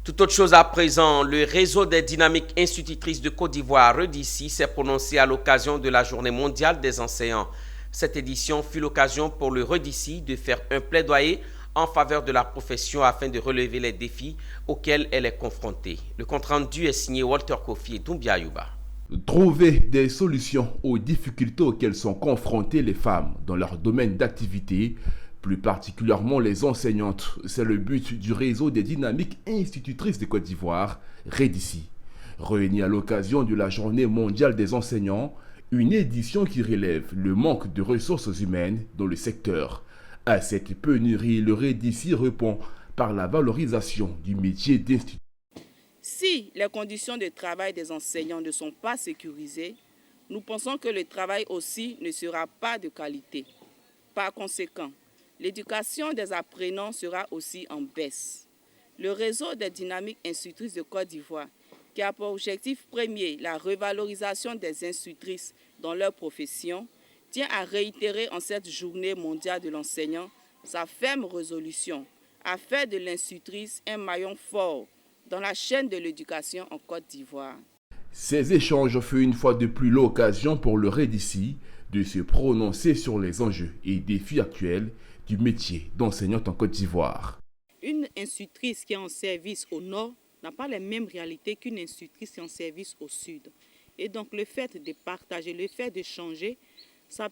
Toute autre chose à présent, le réseau des dynamiques institutrices de Côte d'Ivoire, REDICI, s'est prononcé à l'occasion de la Journée mondiale des enseignants. Cette édition fut l'occasion pour le REDICI de faire un plaidoyer en faveur de la profession afin de relever les défis auxquels elle est confrontée. Le compte-rendu est signé Walter Kofi et Doumbia Ayuba. Trouver des solutions aux difficultés auxquelles sont confrontées les femmes dans leur domaine d'activité, plus particulièrement les enseignantes, c'est le but du réseau des dynamiques institutrices de Côte d'Ivoire, REDICI. Réunis à l'occasion de la Journée mondiale des enseignants, une édition qui relève le manque de ressources humaines dans le secteur. À cette pénurie, le REDICI répond par la valorisation du métier d'institutrice. Si les conditions de travail des enseignants ne sont pas sécurisées, nous pensons que le travail aussi ne sera pas de qualité. Par conséquent, l'éducation des apprenants sera aussi en baisse. Le réseau des dynamiques institutrices de Côte d'Ivoire, qui a pour objectif premier la revalorisation des institutrices dans leur profession, tient à réitérer en cette journée mondiale de l'enseignant sa ferme résolution à faire de l'institutrice un maillon fort dans la chaîne de l'éducation en Côte d'Ivoire. Ces échanges furent une fois de plus l'occasion pour le REDICI de se prononcer sur les enjeux et défis actuels du métier d'enseignante en Côte d'Ivoire. Une institutrice qui est en service au nord n'a pas les mêmes réalités qu'une institutrice qui est en service au sud. Et donc le fait de partager, le fait de changer, ça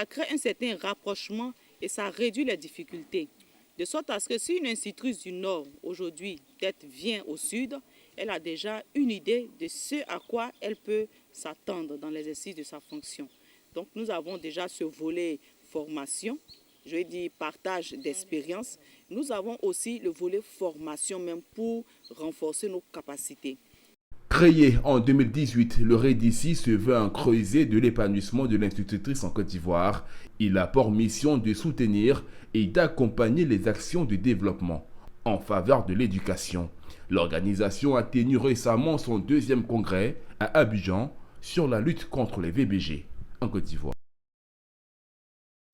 crée un certain rapprochement et ça réduit les difficultés. De sorte à ce que si une institutrice du Nord, aujourd'hui, peut-être vient au Sud, elle a déjà une idée de ce à quoi elle peut s'attendre dans l'exercice de sa fonction. Donc nous avons déjà ce volet formation, je vais dire partage d'expérience. Nous avons aussi le volet formation même pour renforcer nos capacités. Créé en 2018, le REDICI se veut un creuset de l'épanouissement de l'institutrice en Côte d'Ivoire. Il a pour mission de soutenir et d'accompagner les actions de développement en faveur de l'éducation. L'organisation a tenu récemment son deuxième congrès à Abidjan sur la lutte contre les VBG en Côte d'Ivoire.